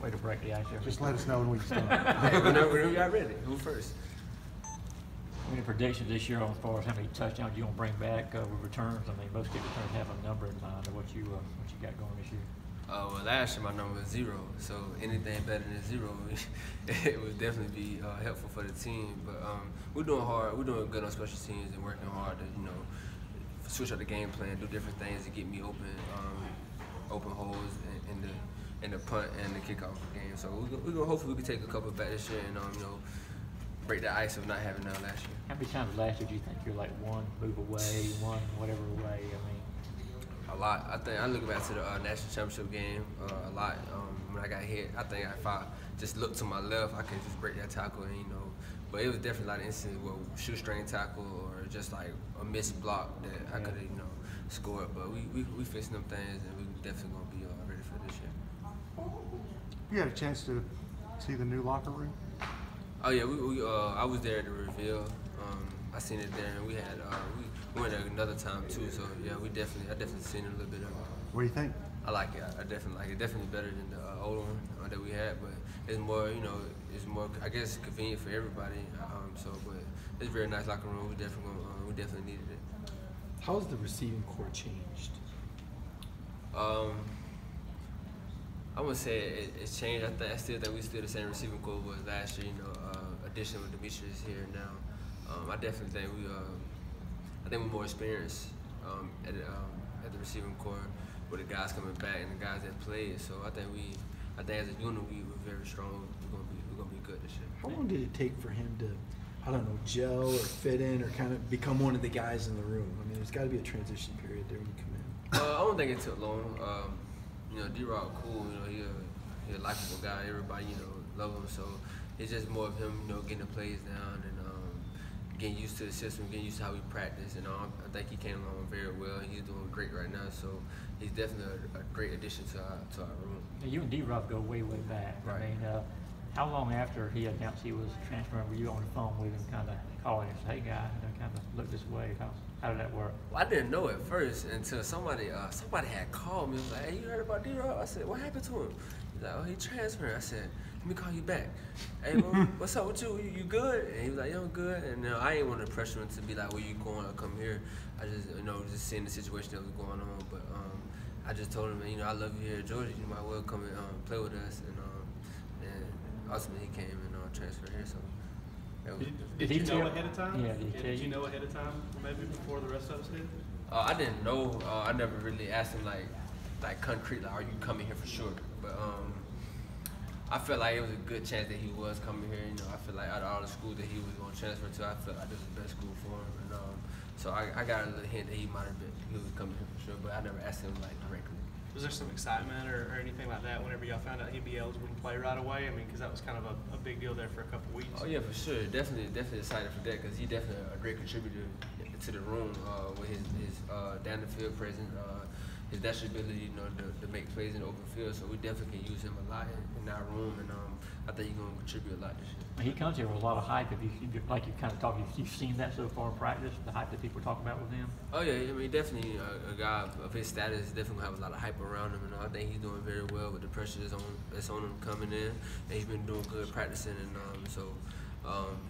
Way to break the ice there. Just let us know when we start. Hey, whenever you got ready. Who first? Any predictions this year as far as how many touchdowns you gonna bring back with returns? I mean, most kick returns have a number in mind of what you got going this year. Well, last year my number was 0, so anything better than 0, it would definitely be helpful for the team. But we're doing hard. We're doing good on special teams and working hard to switch up the game plan, do different things to get me open holes in the punt and the kickoff game. So we're gonna hopefully we can take a couple back this year and break the ice of not having that last year. How many times last year do you think you're like one move away, one whatever away? I mean, a lot. I think I look back to the national championship game a lot. When I got hit, I think if I just looked to my left, I could just break that tackle and But it was definitely a lot of instances where shoestring tackle or just like a missed block that I could have scored. But we fixing them things and we definitely gonna be ready for this year. You had a chance to see the new locker room? Oh yeah, I was there at the reveal. I seen it there, and we went there another time too. So yeah, I definitely seen it a little bit of it. What do you think? I like it. I definitely like it. Definitely better than the old one that we had, but it's more, it's more, I guess, convenient for everybody. But it's a very nice locker room. We definitely needed it. How has the receiving core changed? I would say it's changed. I still think we still the same receiving core was last year. Addition with Demetrius here now. I definitely think we're more experienced at the receiving core with the guys coming back and the guys that played. So I think as a unit we're very strong. We're gonna be good this year. How long did it take for him to, I don't know, gel or fit in or kind of become one of the guys in the room? I mean, there's got to be a transition period there when you come in. I don't think it took long. D-Rock cool. He a likable guy. Everybody love him. So it's just more of him, getting the plays down and getting used to the system, getting used to how we practice. I think he came along very well. And he's doing great right now. So he's definitely a great addition to our room. Now, you and D-Rock go way back. Right. I mean, how long after he announced he was transferring were you on the phone with him, kind of calling him, hey guy, kind of look this way? How did that work? Well, I didn't know at first until somebody had called me. It was like, hey, you heard about D-Rock? I said, what happened to him? He's like, oh, he transferred. I said, let me call you back. Hey, bro, what's up with you? You good? And he was like, yeah, I'm good. And I ain't want to pressure him to be like, where you going? I'll come here. I just, just seeing the situation that was going on. But I just told him, I love you here at Georgia. You might well come and play with us. And ultimately he came and transferred here. So. Did you know ahead of time? Yeah, did you know ahead of time, maybe before the rest of us did? I didn't know. I never really asked him like concrete, like, are you coming here for sure? But I felt like it was a good chance that he was coming here. I feel like out of all the schools that he was going to transfer to, I felt like this was the best school for him. And so I got a little hint that he was coming here for sure, but I never asked him directly. Was there some excitement or anything like that whenever y'all found out he'd be eligible to play right away? I mean, because that was kind of a big deal there for a couple weeks. Oh yeah, for sure. Definitely excited for that because he's definitely a great contributor to the room with his down the field presence, his natural ability, to make plays in the open field. So we definitely can use him a lot in our room, and I think he's going to contribute a lot this year. He comes here with a lot of hype. Like you kind of talked, you've seen that so far in practice, the hype that people talk about with him? Oh yeah, I mean definitely a guy of his status definitely gonna have a lot of hype around him, and I think he's doing very well with the pressure that's on him coming in, and he's been doing good practicing, and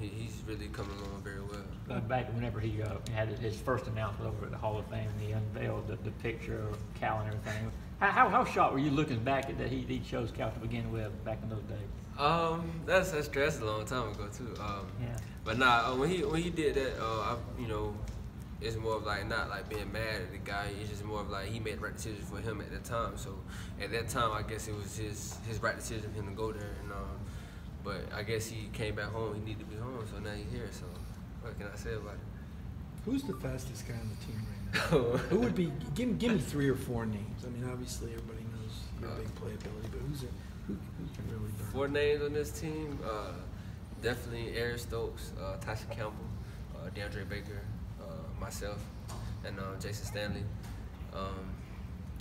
he's really coming along very well. Going back whenever he had his first announcement over at the Hall of Fame, and he unveiled the picture of Cal and everything. How shocked were you looking back at that he chose Cal to begin with back in those days? That's a long time ago too. Yeah. But nah, when he did that, it's more of like not like being mad at the guy. It's just more of like he made the right decision for him at that time. So at that time, I guess it was his right decision for him to go there. And but I guess he came back home. He needed to be home, so now he's here. So what can I say about it? Who's the fastest guy on the team right now? Who would be? Give me 3 or 4 names. I mean, obviously everybody knows your big playability, but who can really burn? 4 names on this team. Definitely Eric Stokes, Tasha Campbell, DeAndre Baker, myself, and Jason Stanley.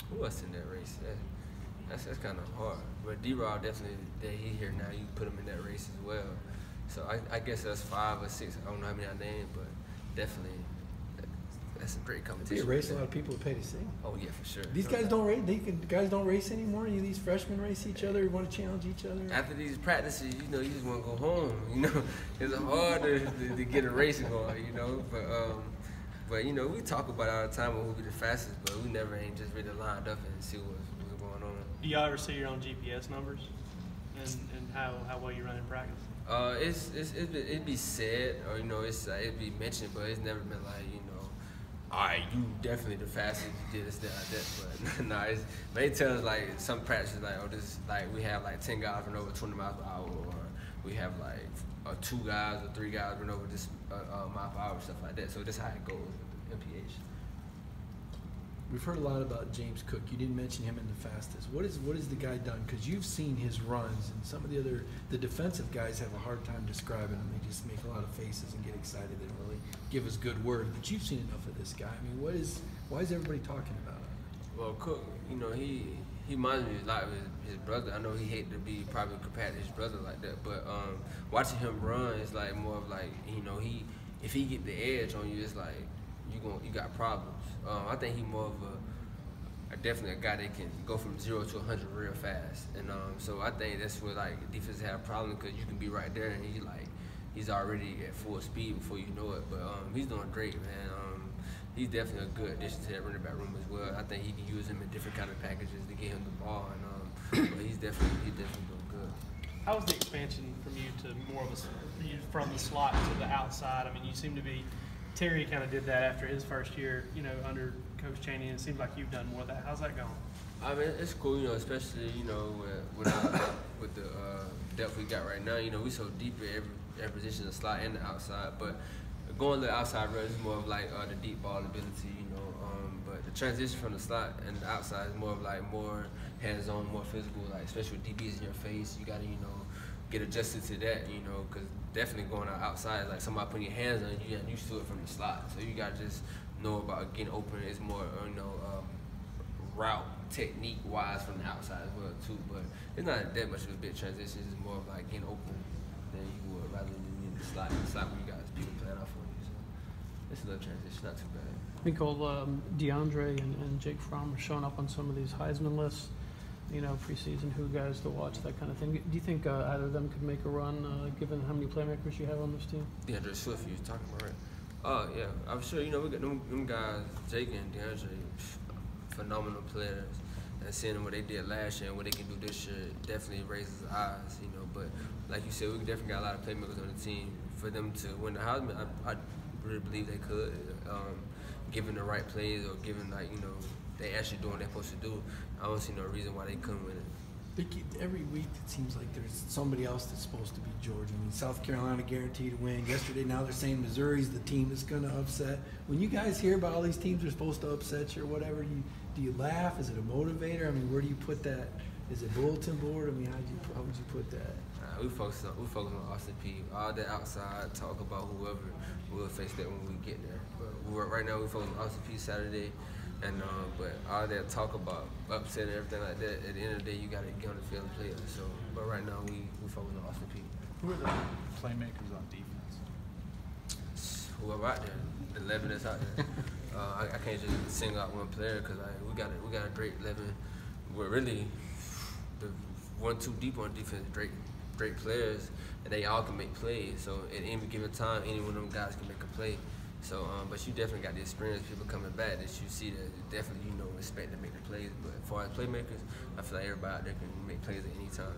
Who else in that race? That's kind of hard. But D-Rob definitely, that he here now, you put him in that race as well. So I guess that's 5 or 6. I don't know how many I named, but definitely that's a great We competition. race a lot of people who pay to see. Oh yeah, for sure. These guys don't race. Guys don't race anymore. You these freshmen race each other. You want to challenge each other. After these practices, you know, you just want to go home. You know, it's hard to get a race going. You know, but you know, we talk about it all the time. Who'll be the fastest, but we never ain't just really lined up and see what's going on. Do y'all ever see your own GPS numbers and how well you run in practice? It'd be said, or you know, it'd be mentioned, but it's never been like, you know, all right, you definitely the fastest, you did this, that, like that. But no, they tell us like some practices like, oh, this like we have like 10 guys run over 20 miles per hour, or we have like 2 guys or 3 guys run over this mile per hour, stuff like that. So that's how it goes with MPH. We've heard a lot about James Cook. You didn't mention him in the fastest. What is the guy done? Because you've seen his runs, and some of the defensive guys have a hard time describing him. They just make a lot of faces and get excited. They don't really give us good words. But you've seen enough of this guy. I mean, why is everybody talking about him? Well, Cook, you know, he reminds me a lot of his brother. I know he hate to be probably compared to his brother like that, but watching him run is like more of like, you know, if he get the edge on you, it's like you got problems. I think he more of definitely a guy that can go from 0 to 100 real fast, and so I think that's where like defense have a problem, because you can be right there and he's already at full speed before you know it. But he's doing great, man. He's definitely a good addition to that running back room as well. I think he can use him in different kind of packages to get him the ball, and but he's definitely doing good. How was the expansion from you to more of from the slot to the outside? I mean, you seem to be. Terry kind of did that after his first year, you know, under Coach Chaney, and it seems like you've done more of that. How's that going? I mean, it's cool, you know, especially, you know, with the depth we got right now. You know, we so deep at every position, the slot and the outside. But going to the outside rush is more of like the deep ball ability, you know. But the transition from the slot and the outside is more of like more hands-on, more physical, like especially with DBs in your face. You got to, you know, get adjusted to that, you know, because definitely going outside is like somebody putting your hands on you, and used to it from the slot. So you got to just know about getting open. It's more, you know, route technique wise from the outside as well too. But it's not that much of a big transition. It's more of like getting open than you would rather than in the slot. The slot where you got people playing off on you. So it's a little transition, not too bad. Mecole, DeAndre and Jake Fromm are showing up on some of these Heisman lists. You know, preseason, who guys to watch, that kind of thing. Do you think either of them could make a run, given how many playmakers you have on this team? DeAndre Swift, you was talking about, right? Oh, yeah. I'm sure, you know, we got them guys, Jake and DeAndre, phenomenal players. And seeing them what they did last year and what they can do this year definitely raises eyes, you know. But like you said, we definitely got a lot of playmakers on the team. For them to win the Heisman, I really believe they could, given the right plays or given, like, you know, they actually doing what they're supposed to do. I don't see no reason why they couldn't win it. Every week it seems like there's somebody else that's supposed to be Georgia. I mean, South Carolina guaranteed to win. Yesterday, now they're saying Missouri's the team that's going to upset. When you guys hear about all these teams are supposed to upset you or whatever, do you laugh? Is it a motivator? I mean, where do you put that? Is it bulletin board? I mean, how would you put that? We focus on Austin Peay. All that outside talk about whoever we'll face that when we get there. But right now we focus on Austin Peay Saturday. And but all that talk about upset and everything like that, at the end of the day, you got to get on the field and play it. So, but right now we focus on Austin Peay. Who are the playmakers on defense? Whoever out there, the 11 that's out there. I can't just single out one player because we got a great 11. We're really the 1-2 deep on defense, great players, and they all can make plays. So at any given time, any one of them guys can make a play. So, but you definitely got the experience, people coming back, that you see that definitely, you know, expect to make the plays. But as far as playmakers, I feel like everybody out there can make plays at any time.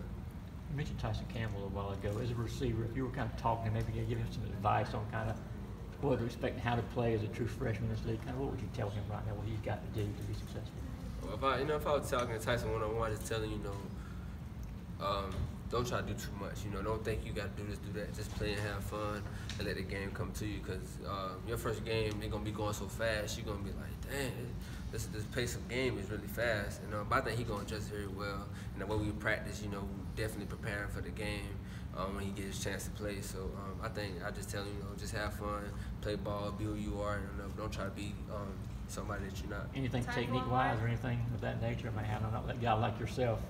You mentioned Tyson Campbell a while ago. As a receiver, if you were kind of talking, maybe give him some advice on kind of what to expect and how to play as a true freshman in this league, kind of what would you tell him right now, what he's got to do to be successful? Well, if I was talking to Tyson one-on-one, just telling, you know, don't try to do too much. You know, don't think you got to do this, do that. Just play and have fun and let the game come to you. Because your first game, they're gonna be going so fast. You're gonna be like, dang, this pace of game is really fast. And but I think he's gonna adjust very well. And the way we practice, you know, definitely preparing for the game when he gets his chance to play. So I think I just tell him, you know, just have fun, play ball, be who you are, and don't try to be somebody that you're not. Anything technique-wise or anything of that nature? I mean, I don't know, that guy like yourself,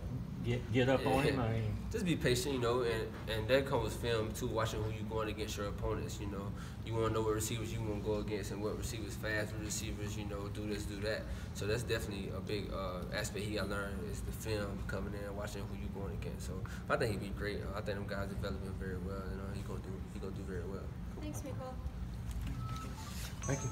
get up on him? I mean, just be patient, you know, and that comes with film too. Watching who you going against your opponents, you know, you want to know what receivers you want to go against and what receivers fast, what receivers, you know, do this, do that. So that's definitely a big aspect he got learned is the film coming in, watching who you going against. So I think he'd be great. I think them guys developing very well. You know, he gonna do very well. Thanks, Mecole. Thank you.